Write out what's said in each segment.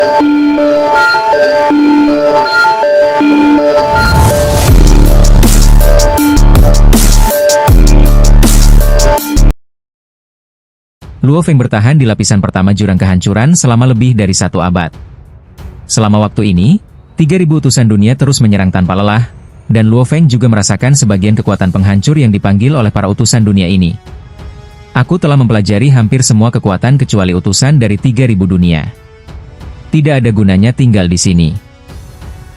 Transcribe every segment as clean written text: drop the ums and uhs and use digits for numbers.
Luo Feng bertahan di lapisan pertama jurang kehancuran selama lebih dari 1 abad. Selama waktu ini, 3.000 utusan dunia terus menyerang tanpa lelah, dan Luo Feng juga merasakan sebagian kekuatan penghancur yang dipanggil oleh para utusan dunia ini. Aku telah mempelajari hampir semua kekuatan kecuali utusan dari 3.000 dunia. Tidak ada gunanya tinggal di sini.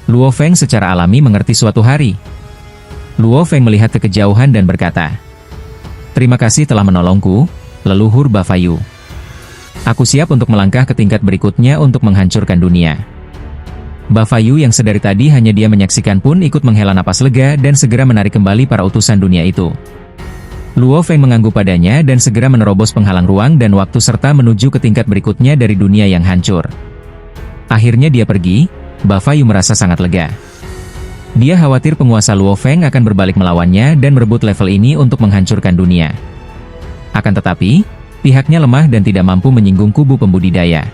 Luo Feng secara alami mengerti suatu hari. Luo Feng melihat ke kejauhan dan berkata, "Terima kasih telah menolongku, leluhur Bafayu. Aku siap untuk melangkah ke tingkat berikutnya untuk menghancurkan dunia." Bafayu yang sedari tadi hanya dia menyaksikan pun ikut menghela napas lega dan segera menarik kembali para utusan dunia itu. Luo Feng mengangguk padanya dan segera menerobos penghalang ruang dan waktu serta menuju ke tingkat berikutnya dari dunia yang hancur. Akhirnya dia pergi. Bafayu merasa sangat lega. Dia khawatir penguasa Luo Feng akan berbalik melawannya dan merebut level ini untuk menghancurkan dunia. Akan tetapi, pihaknya lemah dan tidak mampu menyinggung kubu pembudidaya.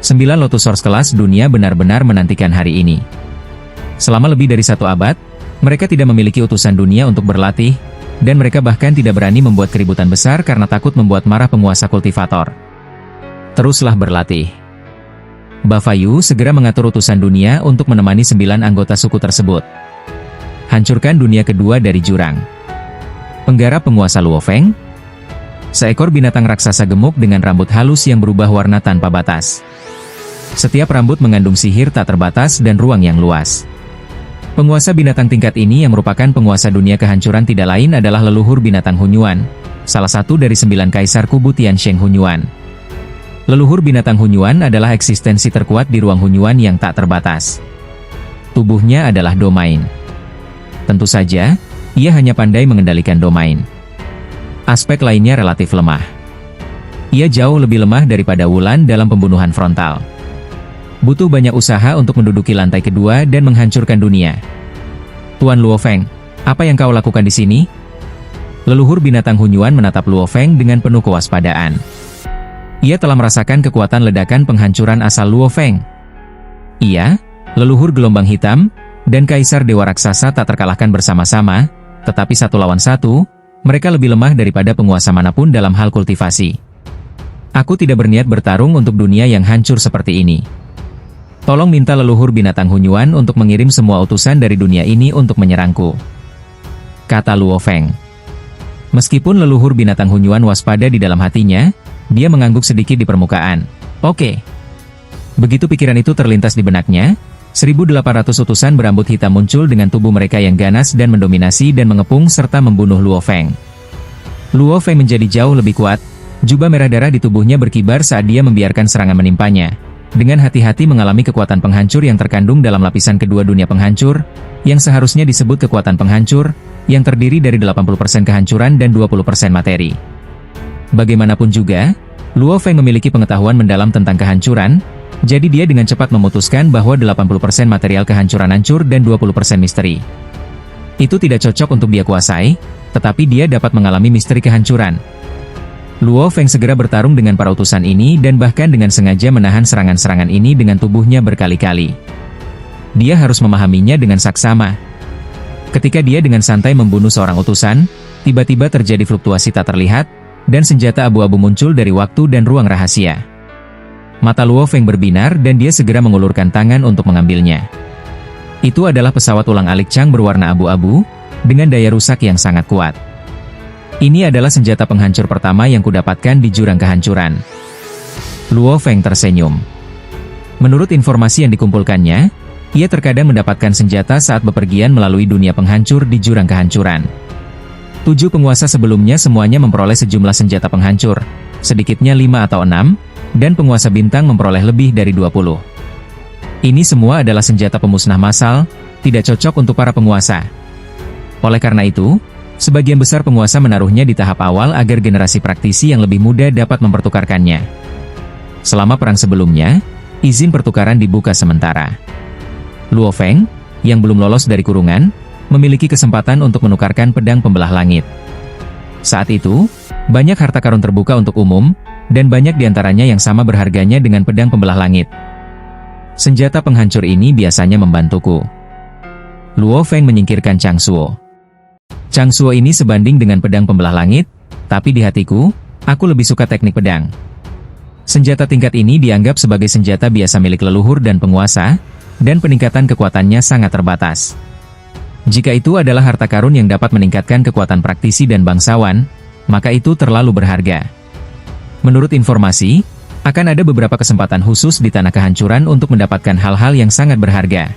9 Lotus Source kelas dunia benar-benar menantikan hari ini. Selama lebih dari 1 abad, mereka tidak memiliki utusan dunia untuk berlatih, dan mereka bahkan tidak berani membuat keributan besar karena takut membuat marah penguasa kultivator. Teruslah berlatih. Bafayu segera mengatur utusan dunia untuk menemani 9 anggota suku tersebut. Hancurkan dunia kedua dari jurang. Penggarap penguasa Luo Feng. Seekor binatang raksasa gemuk dengan rambut halus yang berubah warna tanpa batas. Setiap rambut mengandung sihir tak terbatas dan ruang yang luas. Penguasa binatang tingkat ini yang merupakan penguasa dunia kehancuran tidak lain adalah leluhur binatang Hunyuan, salah satu dari 9 kaisar kubu Tiansheng Hunyuan. Leluhur binatang Hunyuan adalah eksistensi terkuat di ruang Hunyuan yang tak terbatas. Tubuhnya adalah domain. Tentu saja, ia hanya pandai mengendalikan domain. Aspek lainnya relatif lemah. Ia jauh lebih lemah daripada Wulan dalam pembunuhan frontal. Butuh banyak usaha untuk menduduki lantai kedua dan menghancurkan dunia. Tuan Luo Feng, apa yang kau lakukan di sini? Leluhur binatang Hunyuan menatap Luo Feng dengan penuh kewaspadaan. Ia telah merasakan kekuatan ledakan penghancuran asal Luo Feng. Ia, leluhur gelombang hitam, dan kaisar dewa raksasa tak terkalahkan bersama-sama, tetapi 1 lawan 1, mereka lebih lemah daripada penguasa manapun dalam hal kultivasi. Aku tidak berniat bertarung untuk dunia yang hancur seperti ini. Tolong minta leluhur binatang Hunyuan untuk mengirim semua utusan dari dunia ini untuk menyerangku, kata Luo Feng. Meskipun leluhur binatang Hunyuan waspada di dalam hatinya, dia mengangguk sedikit di permukaan. Oke. Begitu pikiran itu terlintas di benaknya, 1.800 utusan berambut hitam muncul dengan tubuh mereka yang ganas dan mendominasi dan mengepung serta membunuh Luo Feng. Luo Feng menjadi jauh lebih kuat, jubah merah darah di tubuhnya berkibar saat dia membiarkan serangan menimpanya. Dengan hati-hati mengalami kekuatan penghancur yang terkandung dalam lapisan kedua dunia penghancur, yang seharusnya disebut kekuatan penghancur, yang terdiri dari 80% kehancuran dan 20% materi. Bagaimanapun juga, Luo Feng memiliki pengetahuan mendalam tentang kehancuran, jadi dia dengan cepat memutuskan bahwa 80% material kehancuran hancur dan 20% misteri. Itu tidak cocok untuk dia kuasai, tetapi dia dapat mengalami misteri kehancuran. Luo Feng segera bertarung dengan para utusan ini dan bahkan dengan sengaja menahan serangan-serangan ini dengan tubuhnya berkali-kali. Dia harus memahaminya dengan saksama. Ketika dia dengan santai membunuh seorang utusan, tiba-tiba terjadi fluktuasi tak terlihat, dan senjata abu-abu muncul dari waktu dan ruang rahasia. Mata Luo Feng berbinar dan dia segera mengulurkan tangan untuk mengambilnya. Itu adalah pesawat ulang-alik Chang berwarna abu-abu, dengan daya rusak yang sangat kuat. Ini adalah senjata penghancur pertama yang kudapatkan di jurang kehancuran. Luo Feng tersenyum. Menurut informasi yang dikumpulkannya, ia terkadang mendapatkan senjata saat bepergian melalui dunia penghancur di jurang kehancuran. 7 penguasa sebelumnya semuanya memperoleh sejumlah senjata penghancur, sedikitnya 5 atau 6, dan penguasa bintang memperoleh lebih dari 20. Ini semua adalah senjata pemusnah massal, tidak cocok untuk para penguasa. Oleh karena itu, sebagian besar penguasa menaruhnya di tahap awal agar generasi praktisi yang lebih muda dapat mempertukarkannya. Selama perang sebelumnya, izin pertukaran dibuka sementara. Luo Feng, yang belum lolos dari kurungan, memiliki kesempatan untuk menukarkan pedang pembelah langit. Saat itu, banyak harta karun terbuka untuk umum, dan banyak diantaranya yang sama berharganya dengan pedang pembelah langit. Senjata penghancur ini biasanya membantuku. Luo Feng menyingkirkan Chang Shuo. Chang Shuo ini sebanding dengan pedang pembelah langit, tapi di hatiku, aku lebih suka teknik pedang. Senjata tingkat ini dianggap sebagai senjata biasa milik leluhur dan penguasa, dan peningkatan kekuatannya sangat terbatas. Jika itu adalah harta karun yang dapat meningkatkan kekuatan praktisi dan bangsawan, maka itu terlalu berharga. Menurut informasi, akan ada beberapa kesempatan khusus di Tanah Kehancuran untuk mendapatkan hal-hal yang sangat berharga.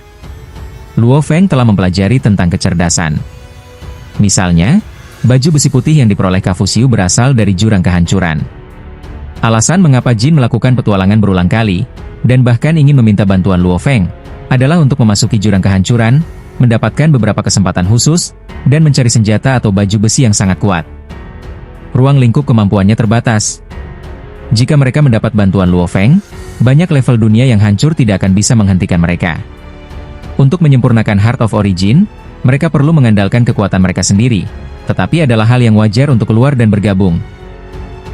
Luo Feng telah mempelajari tentang kecerdasan. Misalnya, baju besi putih yang diperoleh Kafusiu berasal dari Jurang Kehancuran. Alasan mengapa Jin melakukan petualangan berulang kali, dan bahkan ingin meminta bantuan Luo Feng, adalah untuk memasuki Jurang Kehancuran, mendapatkan beberapa kesempatan khusus, dan mencari senjata atau baju besi yang sangat kuat. Ruang lingkup kemampuannya terbatas. Jika mereka mendapat bantuan Luo Feng, banyak level dunia yang hancur tidak akan bisa menghentikan mereka. Untuk menyempurnakan Heart of Origin, mereka perlu mengandalkan kekuatan mereka sendiri, tetapi adalah hal yang wajar untuk keluar dan bergabung.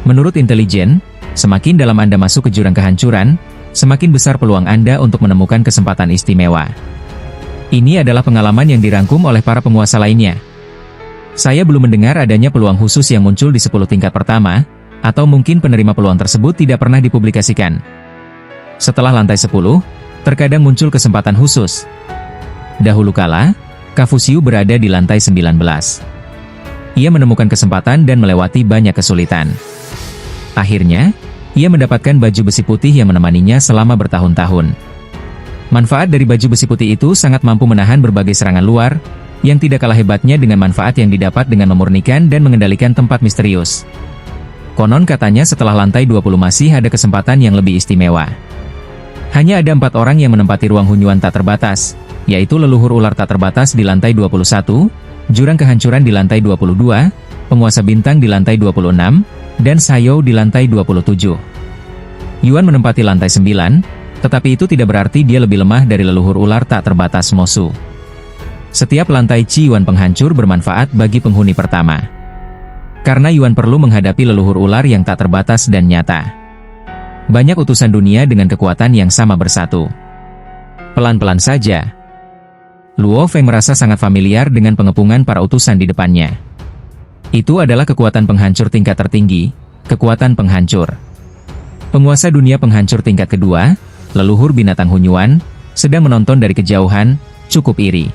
Menurut intelijen, semakin dalam Anda masuk ke jurang kehancuran, semakin besar peluang Anda untuk menemukan kesempatan istimewa. Ini adalah pengalaman yang dirangkum oleh para penguasa lainnya. Saya belum mendengar adanya peluang khusus yang muncul di 10 tingkat pertama, atau mungkin penerima peluang tersebut tidak pernah dipublikasikan. Setelah lantai 10, terkadang muncul kesempatan khusus. Dahulu kala, Kafusiu berada di lantai 19. Ia menemukan kesempatan dan melewati banyak kesulitan. Akhirnya, ia mendapatkan baju besi putih yang menemaninya selama bertahun-tahun. Manfaat dari baju besi putih itu sangat mampu menahan berbagai serangan luar, yang tidak kalah hebatnya dengan manfaat yang didapat dengan memurnikan dan mengendalikan tempat misterius. Konon katanya setelah lantai 20 masih ada kesempatan yang lebih istimewa. Hanya ada 4 orang yang menempati ruang hunyuan tak terbatas, yaitu leluhur ular tak terbatas di lantai 21, jurang kehancuran di lantai 22, penguasa bintang di lantai 26, dan Sayo di lantai 27. Yuan menempati lantai 9, tetapi itu tidak berarti dia lebih lemah dari leluhur ular tak terbatas Mosu. Setiap lantai Qi Yuan penghancur bermanfaat bagi penghuni pertama. Karena Yuan perlu menghadapi leluhur ular yang tak terbatas dan nyata. Banyak utusan dunia dengan kekuatan yang sama bersatu. Pelan-pelan saja. Luo Feng merasa sangat familiar dengan pengepungan para utusan di depannya. Itu adalah kekuatan penghancur tingkat tertinggi, kekuatan penghancur. Penguasa dunia penghancur tingkat kedua, leluhur binatang hunyuan, sedang menonton dari kejauhan, cukup iri.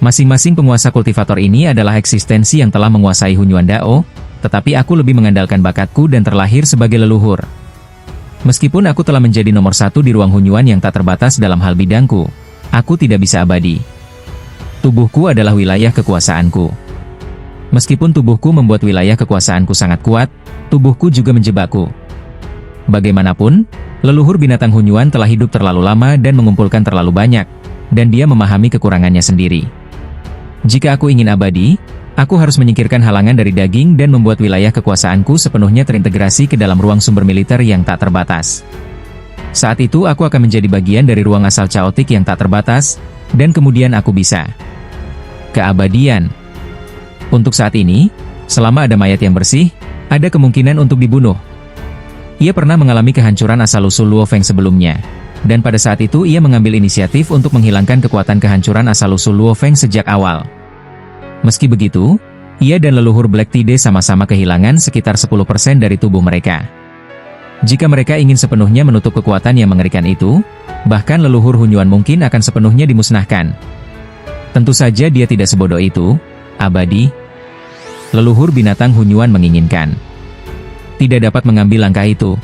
Masing-masing penguasa kultivator ini adalah eksistensi yang telah menguasai hunyuan Dao, tetapi aku lebih mengandalkan bakatku dan terlahir sebagai leluhur. Meskipun aku telah menjadi nomor 1 di ruang hunyuan yang tak terbatas dalam hal bidangku, aku tidak bisa abadi. Tubuhku adalah wilayah kekuasaanku. Meskipun tubuhku membuat wilayah kekuasaanku sangat kuat, tubuhku juga menjebakku. Bagaimanapun, leluhur binatang hunyuan telah hidup terlalu lama dan mengumpulkan terlalu banyak, dan dia memahami kekurangannya sendiri. Jika aku ingin abadi, aku harus menyingkirkan halangan dari daging dan membuat wilayah kekuasaanku sepenuhnya terintegrasi ke dalam ruang sumber militer yang tak terbatas. Saat itu aku akan menjadi bagian dari ruang asal caotik yang tak terbatas, dan kemudian aku bisa. Keabadian. Untuk saat ini, selama ada mayat yang bersih, ada kemungkinan untuk dibunuh. Ia pernah mengalami kehancuran asal-usul Luo Feng sebelumnya, dan pada saat itu ia mengambil inisiatif untuk menghilangkan kekuatan kehancuran asal-usul Luo Feng sejak awal. Meski begitu, ia dan leluhur Black Tide sama-sama kehilangan sekitar 10% dari tubuh mereka. Jika mereka ingin sepenuhnya menutup kekuatan yang mengerikan itu, bahkan leluhur hunyuan mungkin akan sepenuhnya dimusnahkan. Tentu saja dia tidak sebodoh itu, abadi. Leluhur binatang hunyuan menginginkan. Tidak dapat mengambil langkah itu.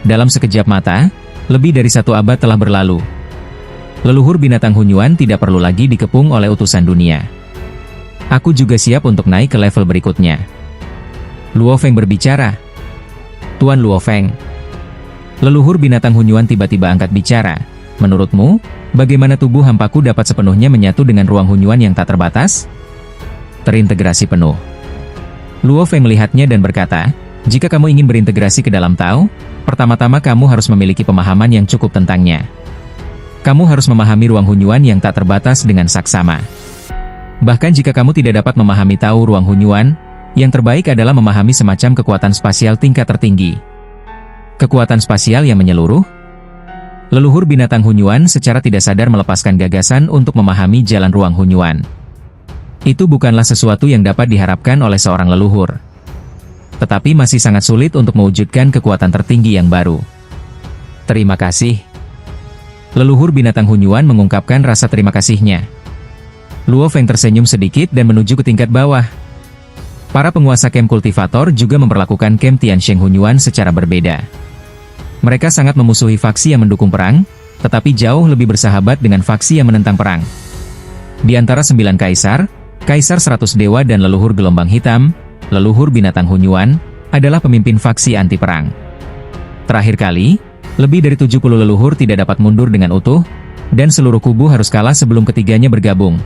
Dalam sekejap mata, lebih dari 1 abad telah berlalu. Leluhur binatang hunyuan tidak perlu lagi dikepung oleh utusan dunia. Aku juga siap untuk naik ke level berikutnya. Luo Feng berbicara. Tuan Luo Feng. Leluhur binatang hunyuan tiba-tiba angkat bicara. Menurutmu, bagaimana tubuh hampaku dapat sepenuhnya menyatu dengan ruang hunyuan yang tak terbatas? Terintegrasi penuh. Luo Feng melihatnya dan berkata, jika kamu ingin berintegrasi ke dalam Tao, pertama-tama kamu harus memiliki pemahaman yang cukup tentangnya. Kamu harus memahami ruang hunyuan yang tak terbatas dengan saksama. Bahkan jika kamu tidak dapat memahami Tao ruang hunyuan, yang terbaik adalah memahami semacam kekuatan spasial tingkat tertinggi. Kekuatan spasial yang menyeluruh? Leluhur binatang Hunyuan secara tidak sadar melepaskan gagasan untuk memahami jalan ruang Hunyuan. Itu bukanlah sesuatu yang dapat diharapkan oleh seorang leluhur. Tetapi masih sangat sulit untuk mewujudkan kekuatan tertinggi yang baru. Terima kasih. Leluhur binatang Hunyuan mengungkapkan rasa terima kasihnya. Luo Feng tersenyum sedikit dan menuju ke tingkat bawah. Para penguasa kem kultivator juga memperlakukan kem Tiansheng Hunyuan secara berbeda. Mereka sangat memusuhi faksi yang mendukung perang, tetapi jauh lebih bersahabat dengan faksi yang menentang perang. Di antara 9 kaisar, Kaisar 100 Dewa dan leluhur gelombang hitam, leluhur binatang Hunyuan, adalah pemimpin faksi anti perang. Terakhir kali, lebih dari 70 leluhur tidak dapat mundur dengan utuh, dan seluruh kubu harus kalah sebelum ketiganya bergabung.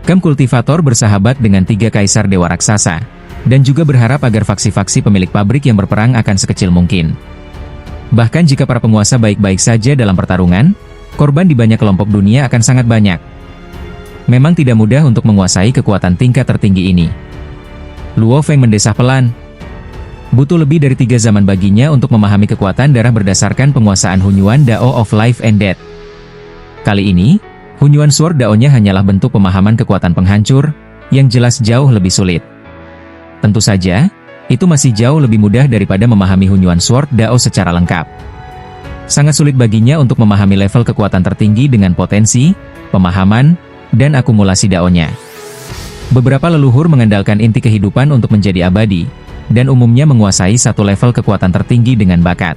Kem kultivator bersahabat dengan 3 kaisar dewa raksasa, dan juga berharap agar faksi-faksi pemilik pabrik yang berperang akan sekecil mungkin. Bahkan jika para penguasa baik-baik saja dalam pertarungan, korban di banyak kelompok dunia akan sangat banyak. Memang tidak mudah untuk menguasai kekuatan tingkat tertinggi ini. Luo Feng mendesah pelan. Butuh lebih dari 3 zaman baginya untuk memahami kekuatan darah berdasarkan penguasaan Hunyuan Dao of Life and Death. Kali ini, Hunyuan Sword Dao-nya hanyalah bentuk pemahaman kekuatan penghancur, yang jelas jauh lebih sulit. Tentu saja, itu masih jauh lebih mudah daripada memahami Hunyuan Sword Dao secara lengkap. Sangat sulit baginya untuk memahami level kekuatan tertinggi dengan potensi, pemahaman, dan akumulasi Dao-nya. Beberapa leluhur mengandalkan inti kehidupan untuk menjadi abadi, dan umumnya menguasai satu level kekuatan tertinggi dengan bakat.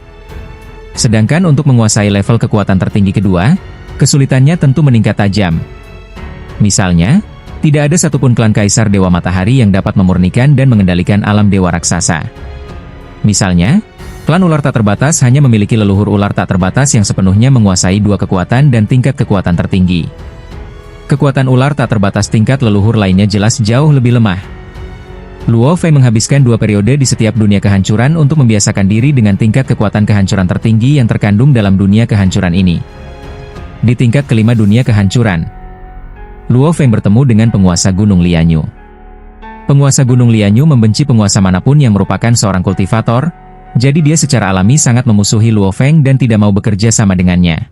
Sedangkan untuk menguasai level kekuatan tertinggi kedua, kesulitannya tentu meningkat tajam. Misalnya, tidak ada satupun klan Kaisar Dewa Matahari yang dapat memurnikan dan mengendalikan alam dewa raksasa. Misalnya, klan ular tak terbatas hanya memiliki leluhur ular tak terbatas yang sepenuhnya menguasai 2 kekuatan dan tingkat kekuatan tertinggi. Kekuatan ular tak terbatas tingkat leluhur lainnya jelas jauh lebih lemah. Luo Feng menghabiskan 2 periode di setiap dunia kehancuran untuk membiasakan diri dengan tingkat kekuatan kehancuran tertinggi yang terkandung dalam dunia kehancuran ini. Di tingkat kelima dunia kehancuran, Luo Feng bertemu dengan penguasa Gunung Lianyu. Penguasa Gunung Lianyu membenci penguasa manapun yang merupakan seorang kultivator, jadi dia secara alami sangat memusuhi Luo Feng dan tidak mau bekerja sama dengannya.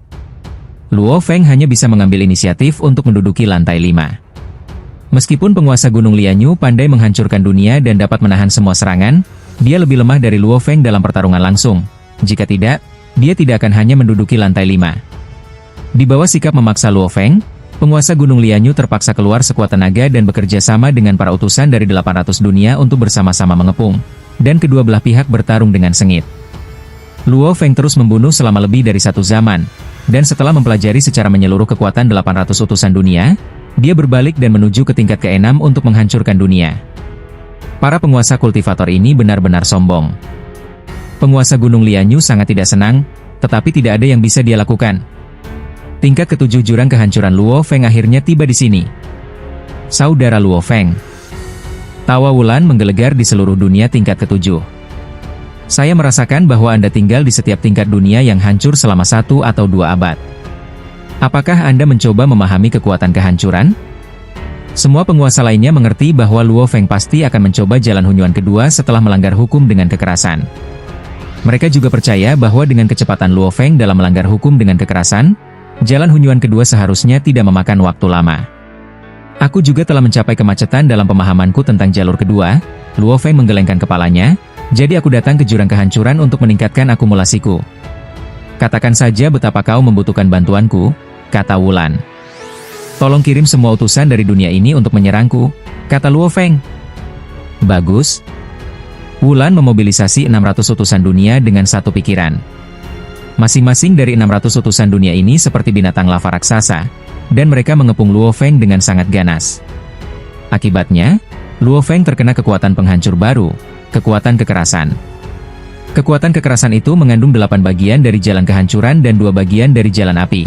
Luo Feng hanya bisa mengambil inisiatif untuk menduduki lantai 5. Meskipun penguasa Gunung Lianyu pandai menghancurkan dunia dan dapat menahan semua serangan, dia lebih lemah dari Luo Feng dalam pertarungan langsung. Jika tidak, dia tidak akan hanya menduduki lantai 5. Di bawah sikap memaksa Luo Feng, penguasa Gunung Lianyu terpaksa keluar sekuat tenaga dan bekerja sama dengan para utusan dari 800 dunia untuk bersama-sama mengepung, dan kedua belah pihak bertarung dengan sengit. Luo Feng terus membunuh selama lebih dari 1 zaman, dan setelah mempelajari secara menyeluruh kekuatan 800 utusan dunia, dia berbalik dan menuju ke tingkat ke-6 untuk menghancurkan dunia. Para penguasa kultivator ini benar-benar sombong. Penguasa Gunung Lianyu sangat tidak senang, tetapi tidak ada yang bisa dia lakukan. Tingkat ke-7 jurang kehancuran Luo Feng akhirnya tiba di sini. Saudara Luo Feng. Tawa Wulan menggelegar di seluruh dunia tingkat ke-7. Saya merasakan bahwa Anda tinggal di setiap tingkat dunia yang hancur selama 1 atau 2 abad. Apakah Anda mencoba memahami kekuatan kehancuran? Semua penguasa lainnya mengerti bahwa Luo Feng pasti akan mencoba jalan Hunyuan kedua setelah melanggar hukum dengan kekerasan. Mereka juga percaya bahwa dengan kecepatan Luo Feng dalam melanggar hukum dengan kekerasan, jalan Hunyuan kedua seharusnya tidak memakan waktu lama. Aku juga telah mencapai kemacetan dalam pemahamanku tentang jalur kedua. Luo Feng menggelengkan kepalanya, jadi aku datang ke jurang kehancuran untuk meningkatkan akumulasiku. Katakan saja betapa kau membutuhkan bantuanku, kata Wulan. Tolong kirim semua utusan dari dunia ini untuk menyerangku, kata Luo Feng. Bagus. Wulan memobilisasi 600 utusan dunia dengan satu pikiran. Masing-masing dari 600 utusan dunia ini seperti binatang lava raksasa, dan mereka mengepung Luo Feng dengan sangat ganas. Akibatnya, Luo Feng terkena kekuatan penghancur baru, kekuatan kekerasan. Kekuatan kekerasan itu mengandung 8 bagian dari jalan kehancuran dan 2 bagian dari jalan api.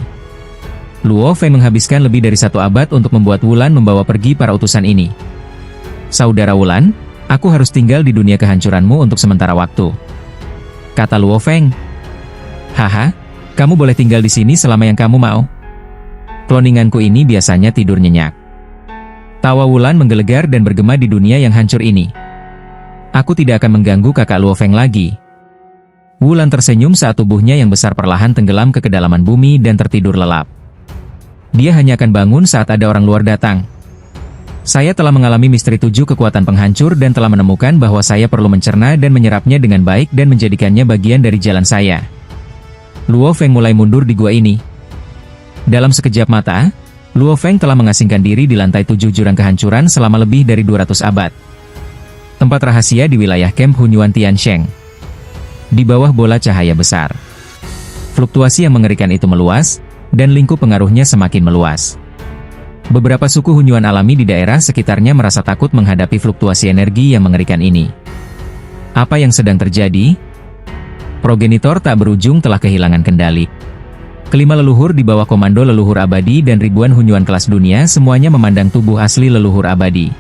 Luo Feng menghabiskan lebih dari 1 abad untuk membuat Wulan membawa pergi para utusan ini. Saudara Wulan, aku harus tinggal di dunia kehancuranmu untuk sementara waktu, kata Luo Feng. Haha, kamu boleh tinggal di sini selama yang kamu mau. Kloninganku ini biasanya tidur nyenyak. Tawa Wulan menggelegar dan bergema di dunia yang hancur ini. Aku tidak akan mengganggu kakak Luo Feng lagi. Wulan tersenyum saat tubuhnya yang besar perlahan tenggelam ke kedalaman bumi dan tertidur lelap. Dia hanya akan bangun saat ada orang luar datang. Saya telah mengalami misteri 7 kekuatan penghancur dan telah menemukan bahwa saya perlu mencerna dan menyerapnya dengan baik dan menjadikannya bagian dari jalan saya. Luo Feng mulai mundur di gua ini. Dalam sekejap mata, Luo Feng telah mengasingkan diri di lantai 7 jurang kehancuran selama lebih dari 200 abad. Tempat rahasia di wilayah Camp Hunyuan Tiansheng. Di bawah bola cahaya besar. Fluktuasi yang mengerikan itu meluas, dan lingkup pengaruhnya semakin meluas. Beberapa suku Hunyuan alami di daerah sekitarnya merasa takut menghadapi fluktuasi energi yang mengerikan ini. Apa yang sedang terjadi? Progenitor tak berujung telah kehilangan kendali. Kelima leluhur di bawah komando leluhur abadi dan ribuan Hunyuan kelas dunia semuanya memandang tubuh asli leluhur abadi.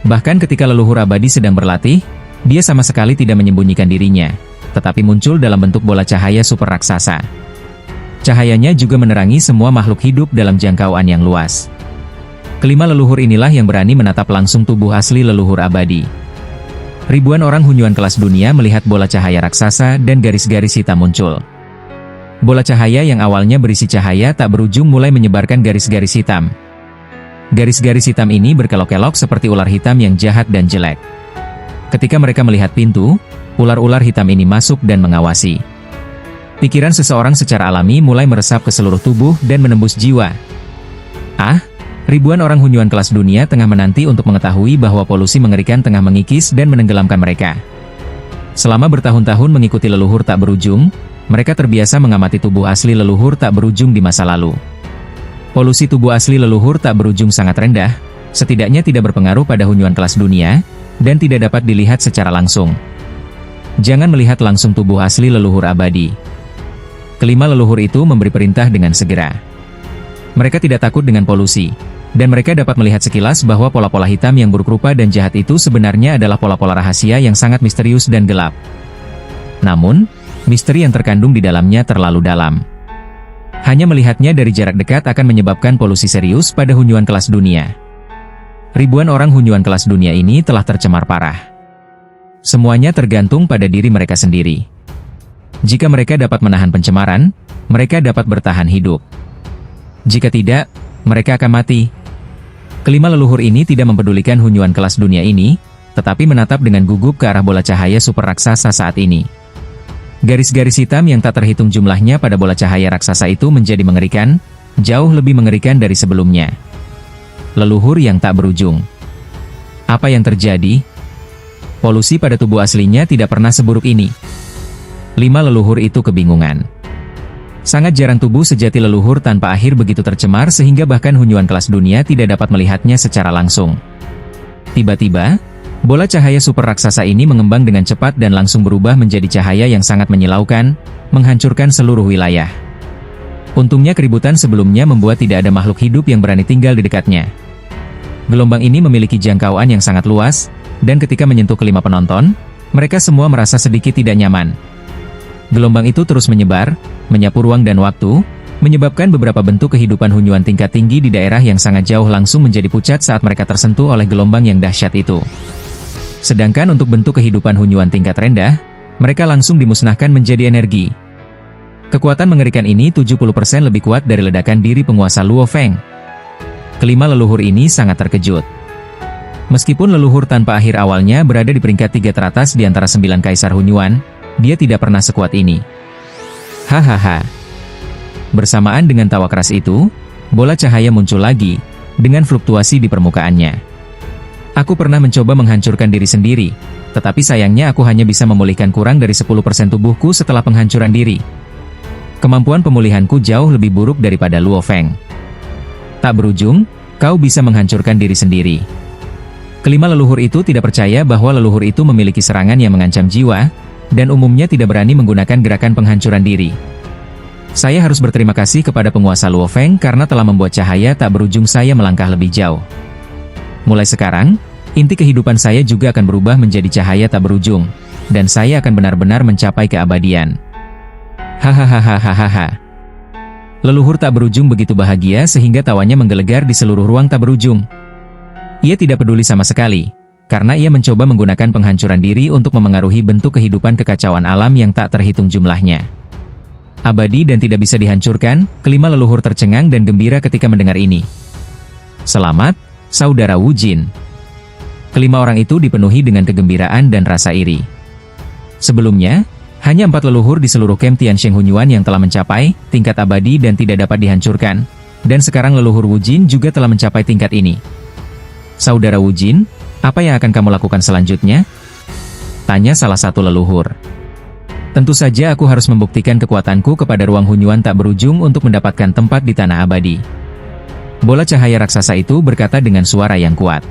Bahkan ketika leluhur abadi sedang berlatih, dia sama sekali tidak menyembunyikan dirinya, tetapi muncul dalam bentuk bola cahaya super raksasa. Cahayanya juga menerangi semua makhluk hidup dalam jangkauan yang luas. Kelima leluhur inilah yang berani menatap langsung tubuh asli leluhur abadi. Ribuan orang Hunyuan kelas dunia melihat bola cahaya raksasa dan garis-garis hitam muncul. Bola cahaya yang awalnya berisi cahaya tak berujung mulai menyebarkan garis-garis hitam. Garis-garis hitam ini berkelok-kelok seperti ular hitam yang jahat dan jelek. Ketika mereka melihat pintu, ular-ular hitam ini masuk dan mengawasi. Pikiran seseorang secara alami mulai meresap ke seluruh tubuh dan menembus jiwa. Ribuan orang Hunyuan kelas dunia tengah menanti untuk mengetahui bahwa polusi mengerikan tengah mengikis dan menenggelamkan mereka. Selama bertahun-tahun mengikuti leluhur tak berujung, mereka terbiasa mengamati tubuh asli leluhur tak berujung di masa lalu. Polusi tubuh asli leluhur tak berujung sangat rendah, setidaknya tidak berpengaruh pada Hunyuan kelas dunia, dan tidak dapat dilihat secara langsung. Jangan melihat langsung tubuh asli leluhur abadi. Kelima leluhur itu memberi perintah dengan segera. Mereka tidak takut dengan polusi, dan mereka dapat melihat sekilas bahwa pola-pola hitam yang buruk rupa dan jahat itu sebenarnya adalah pola-pola rahasia yang sangat misterius dan gelap. Namun, misteri yang terkandung di dalamnya terlalu dalam. Hanya melihatnya dari jarak dekat akan menyebabkan polusi serius pada Hunyuan kelas dunia. Ribuan orang Hunyuan kelas dunia ini telah tercemar parah. Semuanya tergantung pada diri mereka sendiri. Jika mereka dapat menahan pencemaran, mereka dapat bertahan hidup. Jika tidak, mereka akan mati. Kelima leluhur ini tidak mempedulikan Hunyuan kelas dunia ini, tetapi menatap dengan gugup ke arah bola cahaya super raksasa saat ini. Garis-garis hitam yang tak terhitung jumlahnya pada bola cahaya raksasa itu menjadi mengerikan, jauh lebih mengerikan dari sebelumnya. Leluhur yang tak berujung. Apa yang terjadi? Polusi pada tubuh aslinya tidak pernah seburuk ini. 5 leluhur itu kebingungan. Sangat jarang tubuh sejati leluhur tanpa akhir begitu tercemar sehingga bahkan Hunyuan kelas dunia tidak dapat melihatnya secara langsung. Tiba-tiba, bola cahaya super raksasa ini mengembang dengan cepat dan langsung berubah menjadi cahaya yang sangat menyilaukan, menghancurkan seluruh wilayah. Untungnya keributan sebelumnya membuat tidak ada makhluk hidup yang berani tinggal di dekatnya. Gelombang ini memiliki jangkauan yang sangat luas, dan ketika menyentuh kelima penonton, mereka semua merasa sedikit tidak nyaman. Gelombang itu terus menyebar, menyapu ruang dan waktu, menyebabkan beberapa bentuk kehidupan Hunyuan tingkat tinggi di daerah yang sangat jauh langsung menjadi pucat saat mereka tersentuh oleh gelombang yang dahsyat itu. Sedangkan untuk bentuk kehidupan Hunyuan tingkat rendah, mereka langsung dimusnahkan menjadi energi. Kekuatan mengerikan ini 70% lebih kuat dari ledakan diri penguasa Luo Feng. Kelima leluhur ini sangat terkejut. Meskipun leluhur tanpa akhir awalnya berada di peringkat 3 teratas di antara 9 kaisar Hunyuan, dia tidak pernah sekuat ini. Hahaha. Bersamaan dengan tawa keras itu, bola cahaya muncul lagi, dengan fluktuasi di permukaannya. Aku pernah mencoba menghancurkan diri sendiri, tetapi sayangnya aku hanya bisa memulihkan kurang dari 10% tubuhku setelah penghancuran diri. Kemampuan pemulihanku jauh lebih buruk daripada Luo Feng. Tak berujung, kau bisa menghancurkan diri sendiri. Kelima leluhur itu tidak percaya bahwa leluhur itu memiliki serangan yang mengancam jiwa, dan umumnya tidak berani menggunakan gerakan penghancuran diri. Saya harus berterima kasih kepada penguasa Luo Feng karena telah membuat cahaya tak berujung saya melangkah lebih jauh. Mulai sekarang, inti kehidupan saya juga akan berubah menjadi cahaya tak berujung, dan saya akan benar-benar mencapai keabadian. Hahaha. Leluhur tak berujung begitu bahagia sehingga tawanya menggelegar di seluruh ruang tak berujung. Ia tidak peduli sama sekali, karena ia mencoba menggunakan penghancuran diri untuk memengaruhi bentuk kehidupan kekacauan alam yang tak terhitung jumlahnya. Abadi dan tidak bisa dihancurkan, kelima leluhur tercengang dan gembira ketika mendengar ini. Selamat, Saudara Wu Jin. Kelima orang itu dipenuhi dengan kegembiraan dan rasa iri. Sebelumnya, hanya 4 leluhur di seluruh camp Tiansheng Hunyuan yang telah mencapai tingkat abadi dan tidak dapat dihancurkan, dan sekarang leluhur Wu Jin juga telah mencapai tingkat ini. Saudara Wu Jin, apa yang akan kamu lakukan selanjutnya? Tanya salah satu leluhur. Tentu saja aku harus membuktikan kekuatanku kepada ruang Hunyuan tak berujung untuk mendapatkan tempat di tanah abadi. Bola cahaya raksasa itu berkata dengan suara yang kuat.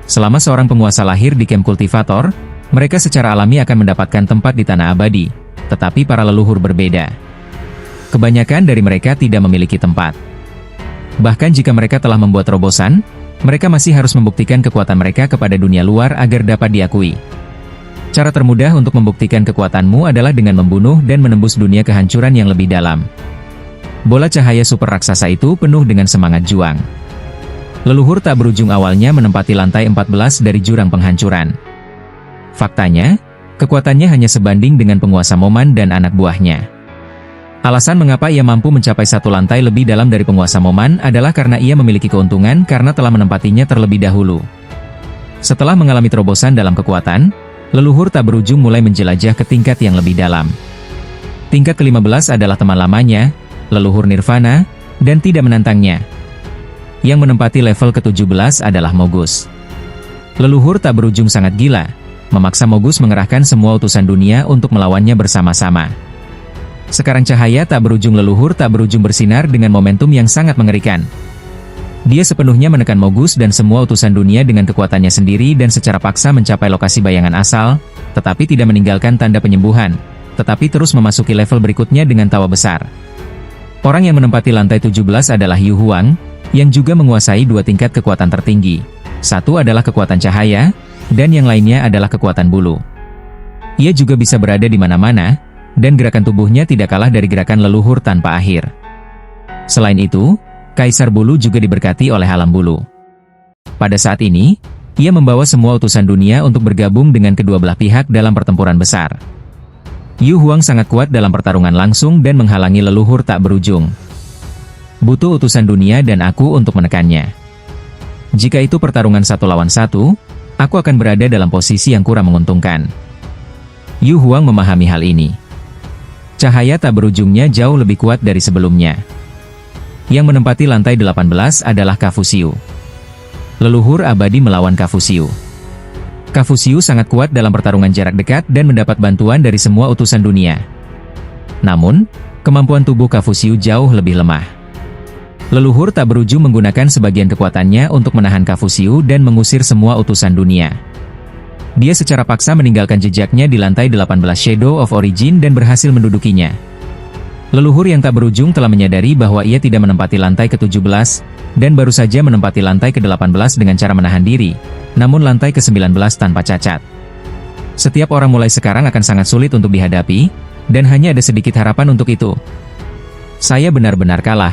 Selama seorang penguasa lahir di camp kultivator, mereka secara alami akan mendapatkan tempat di tanah abadi, tetapi para leluhur berbeda. Kebanyakan dari mereka tidak memiliki tempat. Bahkan jika mereka telah membuat terobosan, mereka masih harus membuktikan kekuatan mereka kepada dunia luar agar dapat diakui. Cara termudah untuk membuktikan kekuatanmu adalah dengan membunuh dan menembus dunia kehancuran yang lebih dalam. Bola cahaya super raksasa itu penuh dengan semangat juang. Leluhur tak berujung awalnya menempati lantai 14 dari jurang penghancuran. Faktanya, kekuatannya hanya sebanding dengan penguasa Moman dan anak buahnya. Alasan mengapa ia mampu mencapai satu lantai lebih dalam dari penguasa Moman adalah karena ia memiliki keuntungan karena telah menempatinya terlebih dahulu. Setelah mengalami terobosan dalam kekuatan, leluhur tak berujung mulai menjelajah ke tingkat yang lebih dalam. Tingkat ke-15 adalah teman lamanya, leluhur Nirvana, dan tidak menantangnya. Yang menempati level ke-17 adalah Mogus. Leluhur tak berujung sangat gila, memaksa Mogus mengerahkan semua utusan dunia untuk melawannya bersama-sama. Sekarang cahaya tak berujung leluhur tak berujung bersinar dengan momentum yang sangat mengerikan. Dia sepenuhnya menekan Mogus dan semua utusan dunia dengan kekuatannya sendiri dan secara paksa mencapai lokasi bayangan asal, tetapi tidak meninggalkan tanda penyembuhan, tetapi terus memasuki level berikutnya dengan tawa besar. Orang yang menempati lantai 17 adalah Yu Huang, yang juga menguasai 2 tingkat kekuatan tertinggi. Satu adalah kekuatan cahaya, dan yang lainnya adalah kekuatan bulu. Ia juga bisa berada di mana-mana, dan gerakan tubuhnya tidak kalah dari gerakan leluhur tanpa akhir. Selain itu, Kaisar Bulu juga diberkati oleh alam bulu. Pada saat ini, ia membawa semua utusan dunia untuk bergabung dengan kedua belah pihak dalam pertempuran besar. Yu Huang sangat kuat dalam pertarungan langsung dan menghalangi leluhur tak berujung. Butuh utusan dunia dan aku untuk menekannya. Jika itu pertarungan 1 lawan 1, aku akan berada dalam posisi yang kurang menguntungkan. Yu Huang memahami hal ini. Cahaya tak berujungnya jauh lebih kuat dari sebelumnya. Yang menempati lantai 18 adalah Kafusiu. Leluhur abadi melawan Kafusiu. Kafusiu sangat kuat dalam pertarungan jarak dekat dan mendapat bantuan dari semua utusan dunia. Namun, kemampuan tubuh Kafusiu jauh lebih lemah. Leluhur tak berujung menggunakan sebagian kekuatannya untuk menahan Kafusiu dan mengusir semua utusan dunia. Dia secara paksa meninggalkan jejaknya di lantai 18 Shadow of Origin dan berhasil mendudukinya. Leluhur yang tak berujung telah menyadari bahwa ia tidak menempati lantai ke-17, dan baru saja menempati lantai ke-18 dengan cara menahan diri, namun lantai ke-19 tanpa cacat. Setiap orang mulai sekarang akan sangat sulit untuk dihadapi, dan hanya ada sedikit harapan untuk itu. Saya benar-benar kalah.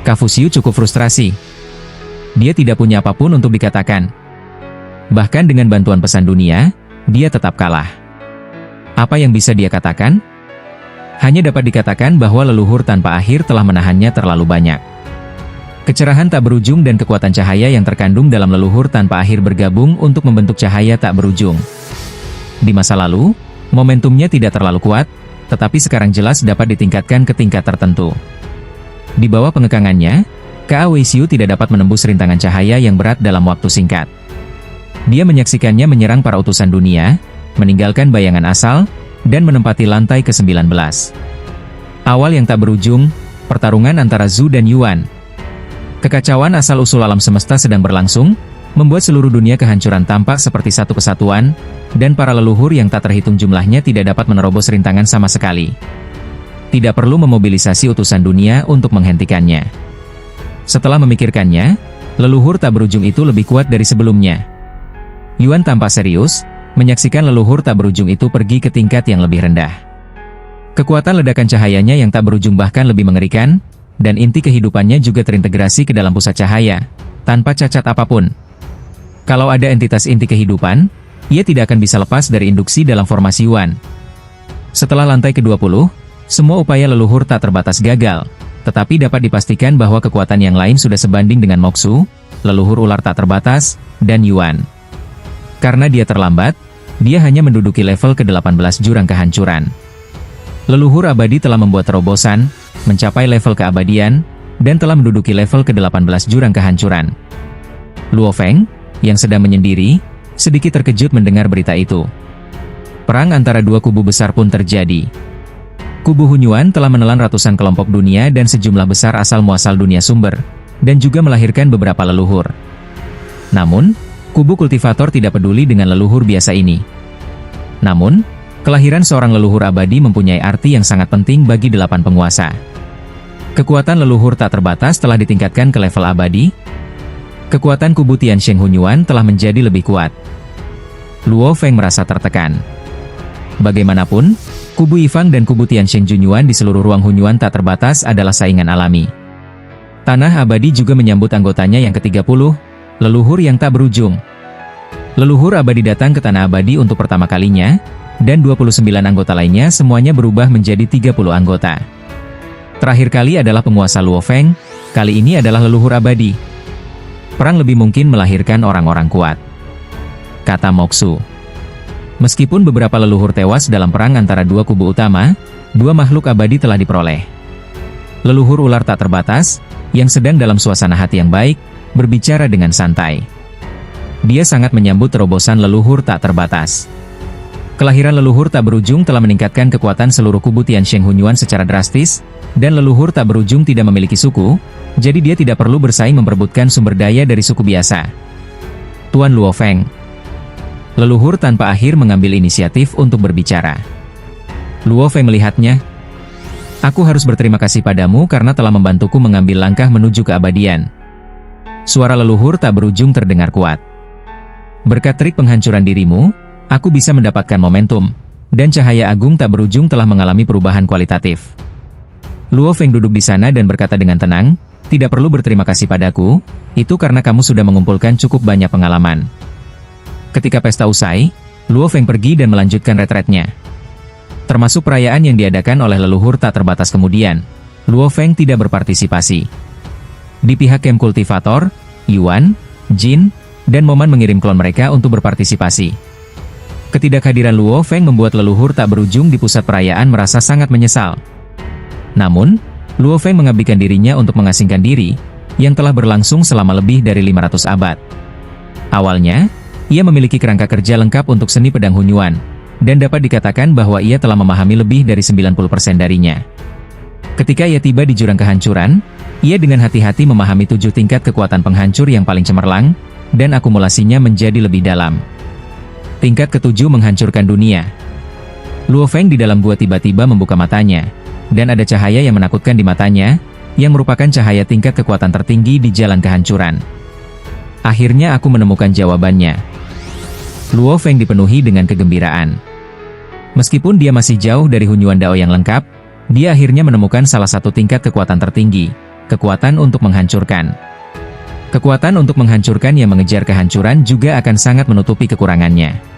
Kafusiu cukup frustrasi. Dia tidak punya apapun untuk dikatakan. Bahkan dengan bantuan pesan dunia, dia tetap kalah. Apa yang bisa dia katakan? Hanya dapat dikatakan bahwa leluhur tanpa akhir telah menahannya terlalu banyak. Kecerahan tak berujung dan kekuatan cahaya yang terkandung dalam leluhur tanpa akhir bergabung untuk membentuk cahaya tak berujung. Di masa lalu, momentumnya tidak terlalu kuat, tetapi sekarang jelas dapat ditingkatkan ke tingkat tertentu. Di bawah pengekangannya, Ka Weisiu tidak dapat menembus rintangan cahaya yang berat dalam waktu singkat. Dia menyaksikannya menyerang para utusan dunia, meninggalkan bayangan asal, dan menempati lantai ke-19. Awal yang tak berujung, pertarungan antara Zhu dan Yuan. Kekacauan asal-usul alam semesta sedang berlangsung, membuat seluruh dunia kehancuran tampak seperti satu kesatuan, dan para leluhur yang tak terhitung jumlahnya tidak dapat menerobos rintangan sama sekali. Tidak perlu memobilisasi utusan dunia untuk menghentikannya. Setelah memikirkannya, leluhur tak berujung itu lebih kuat dari sebelumnya. Yuan tampak serius, menyaksikan leluhur tak berujung itu pergi ke tingkat yang lebih rendah. Kekuatan ledakan cahayanya yang tak berujung bahkan lebih mengerikan, dan inti kehidupannya juga terintegrasi ke dalam pusat cahaya, tanpa cacat apapun. Kalau ada entitas inti kehidupan, ia tidak akan bisa lepas dari induksi dalam formasi Yuan. Setelah lantai ke-20, semua upaya leluhur tak terbatas gagal, tetapi dapat dipastikan bahwa kekuatan yang lain sudah sebanding dengan Moxu, leluhur ular tak terbatas, dan Yuan. Karena dia terlambat, dia hanya menduduki level ke-18 jurang kehancuran. Leluhur abadi telah membuat terobosan, mencapai level keabadian, dan telah menduduki level ke-18 jurang kehancuran. Luo Feng, yang sedang menyendiri, sedikit terkejut mendengar berita itu. Perang antara dua kubu besar pun terjadi. Kubu Hunyuan telah menelan ratusan kelompok dunia dan sejumlah besar asal-muasal dunia sumber, dan juga melahirkan beberapa leluhur. Namun, kubu kultivator tidak peduli dengan leluhur biasa ini. Namun, kelahiran seorang leluhur abadi mempunyai arti yang sangat penting bagi 8 penguasa. Kekuatan leluhur tak terbatas telah ditingkatkan ke level abadi. Kekuatan kubu Tiansheng Hunyuan telah menjadi lebih kuat. Luo Feng merasa tertekan. Bagaimanapun, kubu Yifang dan kubu Tiansheng Junyuan di seluruh ruang Hunyuan tak terbatas adalah saingan alami. Tanah abadi juga menyambut anggotanya yang ke-30, leluhur yang tak berujung. Leluhur abadi datang ke tanah abadi untuk pertama kalinya, dan 29 anggota lainnya semuanya berubah menjadi 30 anggota. Terakhir kali adalah penguasa Luo Feng, kali ini adalah leluhur abadi. Perang lebih mungkin melahirkan orang-orang kuat, kata Moxu. Meskipun beberapa leluhur tewas dalam perang antara dua kubu utama, dua makhluk abadi telah diperoleh. Leluhur ular tak terbatas, yang sedang dalam suasana hati yang baik, berbicara dengan santai. Dia sangat menyambut terobosan leluhur tak terbatas. Kelahiran leluhur tak berujung telah meningkatkan kekuatan seluruh kubu Tiansheng Hunyuan secara drastis, dan leluhur tak berujung tidak memiliki suku, jadi dia tidak perlu bersaing memperebutkan sumber daya dari suku biasa. Tuan Luo Feng. Leluhur tanpa akhir mengambil inisiatif untuk berbicara. Luo Feng melihatnya. Aku harus berterima kasih padamu karena telah membantuku mengambil langkah menuju keabadian. Suara leluhur tak berujung terdengar kuat. Berkat trik penghancuran dirimu, aku bisa mendapatkan momentum, dan cahaya agung tak berujung telah mengalami perubahan kualitatif. Luo Feng duduk di sana dan berkata dengan tenang, tidak perlu berterima kasih padaku, itu karena kamu sudah mengumpulkan cukup banyak pengalaman. Ketika pesta usai, Luo Feng pergi dan melanjutkan retretnya. Termasuk perayaan yang diadakan oleh leluhur tak terbatas kemudian, Luo Feng tidak berpartisipasi. Di pihak camp kultivator, Yuan, Jin, dan Moman mengirim klon mereka untuk berpartisipasi. Ketidakhadiran Luo Feng membuat leluhur tak berujung di pusat perayaan merasa sangat menyesal. Namun, Luo Feng mengabdikan dirinya untuk mengasingkan diri, yang telah berlangsung selama lebih dari 500 abad. Awalnya, ia memiliki kerangka kerja lengkap untuk seni pedang Hunyuan, dan dapat dikatakan bahwa ia telah memahami lebih dari 90% darinya. Ketika ia tiba di jurang kehancuran, ia dengan hati-hati memahami 7 tingkat kekuatan penghancur yang paling cemerlang, dan akumulasinya menjadi lebih dalam. Tingkat ke-7 menghancurkan dunia. Luo Feng di dalam gua tiba-tiba membuka matanya, dan ada cahaya yang menakutkan di matanya, yang merupakan cahaya tingkat kekuatan tertinggi di jalan kehancuran. Akhirnya aku menemukan jawabannya. Luo Feng dipenuhi dengan kegembiraan. Meskipun dia masih jauh dari Hunyuan Dao yang lengkap, dia akhirnya menemukan salah satu tingkat kekuatan tertinggi, kekuatan untuk menghancurkan. Kekuatan untuk menghancurkan yang mengejar kehancuran juga akan sangat menutupi kekurangannya.